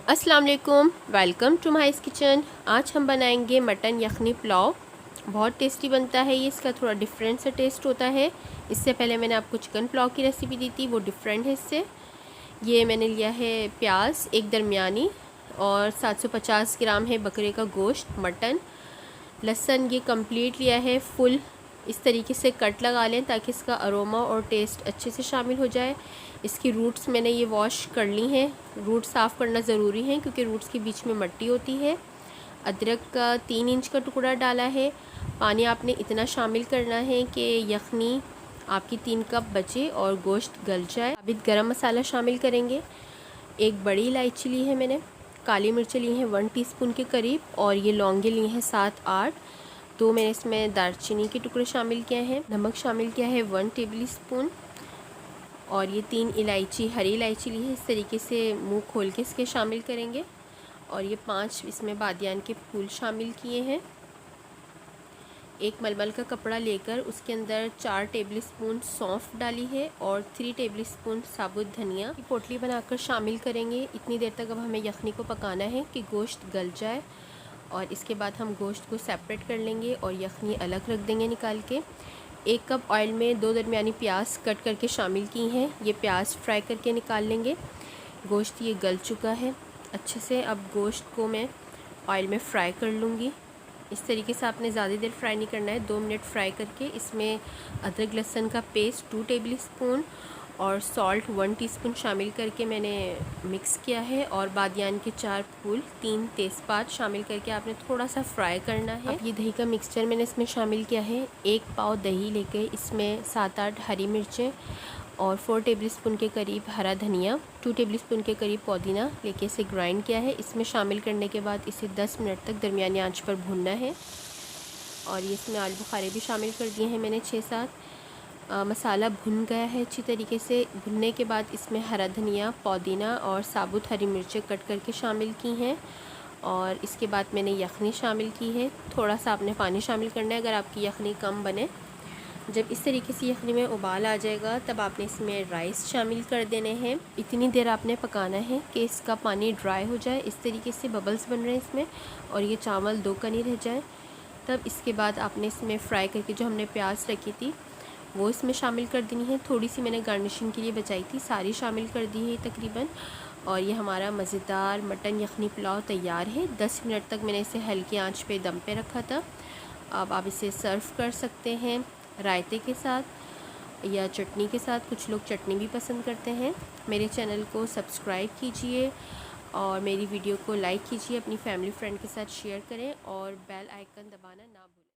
अस्सलाम वालेकुम, welcome to my kitchen. आज हम बनाएंगे मटन यखनी पुलाव। बहुत टेस्टी बनता है ये, इसका थोड़ा डिफरेंट सा टेस्ट होता है। इससे पहले मैंने आपको चिकन पुलाव की रेसिपी दी थी, वो डिफरेंट है इससे। ये मैंने लिया है प्याज एक दरमियानी और 750 ग्राम है बकरे का गोश्त, मटन। लहसुन ये कंप्लीट लिया है फुल। इस तरीके से कट लगा लें ताकि इसका अरोमा और टेस्ट अच्छे से शामिल हो जाए। इसकी रूट्स मैंने ये वॉश कर ली हैं। रूट्स साफ़ करना ज़रूरी है क्योंकि रूट्स के बीच में मट्टी होती है। अदरक का 3 इंच का टुकड़ा डाला है। पानी आपने इतना शामिल करना है कि यखनी आपकी 3 कप बचे और गोश्त गल जाए। अब गरम मसाला शामिल करेंगे। एक बड़ी इलायची ली है मैंने, काली मिर्चें ली हैं 1 टीस्पून के करीब, और ये लौंगे लिए हैं 7-8। तो मैंने इसमें दालचीनी के टुकड़े शामिल किए हैं। नमक शामिल किया है 1 टेबल स्पून, और ये 3 इलायची, हरी इलायची ली है। इस तरीके से मुंह खोल के इसके शामिल करेंगे। और ये 5 इसमें बादियान के फूल शामिल किए हैं। एक मलमल का कपड़ा लेकर उसके अंदर 4 टेबल स्पून सौंफ डाली है और 3 टेबल स्पून साबुत धनिया की पोटली बनाकर शामिल करेंगे। इतनी देर तक अब हमें यखनी को पकाना है कि गोश्त गल जाए, और इसके बाद हम गोश्त को सेपरेट कर लेंगे और यखनी अलग रख देंगे निकाल के। 1 कप ऑयल में 2 दरमियानी प्याज कट करके शामिल की हैं। ये प्याज फ्राई करके निकाल लेंगे। गोश्त ये गल चुका है अच्छे से। अब गोश्त को मैं ऑयल में फ्राई कर लूँगी। इस तरीके से आपने ज़्यादा देर फ्राई नहीं करना है, 2 मिनट फ्राई करके इसमें अदरक लहसुन का पेस्ट 2 टेबल स्पून और सॉल्ट 1 टीस्पून शामिल करके मैंने मिक्स किया है। और बादियान के 4 फूल, 3 तेज़पात शामिल करके आपने थोड़ा सा फ्राई करना है। अब ये दही का मिक्सचर मैंने इसमें शामिल किया है। 1 पाव दही लेके इसमें 7-8 हरी मिर्चें और 4 टेबल स्पून के करीब हरा धनिया, 2 टेबल स्पून के करीब पुदीना लेके इसे ग्राइंड किया है। इसमें शामिल करने के बाद इसे 10 मिनट तक दरमियानी आंच पर भूनना है। और ये इसमें आलू बुखारे भी शामिल कर दिए हैं मैंने 6-7। मसाला भुन गया है अच्छी तरीके से। भुनने के बाद इसमें हरा धनिया, पुदीना और साबुत हरी मिर्चें कट करके शामिल की हैं। और इसके बाद मैंने यखनी शामिल की है। थोड़ा सा आपने पानी शामिल करना है अगर आपकी यखनी कम बने। जब इस तरीके से यखनी में उबाल आ जाएगा तब आपने इसमें राइस शामिल कर देने हैं। इतनी देर आपने पकाना है कि इसका पानी ड्राई हो जाए। इस तरीके से बबल्स बन रहे हैं इसमें, और ये चावल 2 कनी रह जाए। तब इसके बाद आपने इसमें फ्राई करके जो हमने प्याज रखी थी वो इसमें शामिल कर देनी है। थोड़ी सी मैंने गार्निशिंग के लिए बचाई थी, सारी शामिल कर दी है तकरीबन। और ये हमारा मज़ेदार मटन यखनी पुलाव तैयार है। 10 मिनट तक मैंने इसे हल्की आंच पे दम पे रखा था। अब आप इसे सर्व कर सकते हैं रायते के साथ या चटनी के साथ। कुछ लोग चटनी भी पसंद करते हैं। मेरे चैनल को सब्सक्राइब कीजिए और मेरी वीडियो को लाइक कीजिए, अपनी फैमिली फ्रेंड के साथ शेयर करें और बेल आइकन दबाना ना भूलें।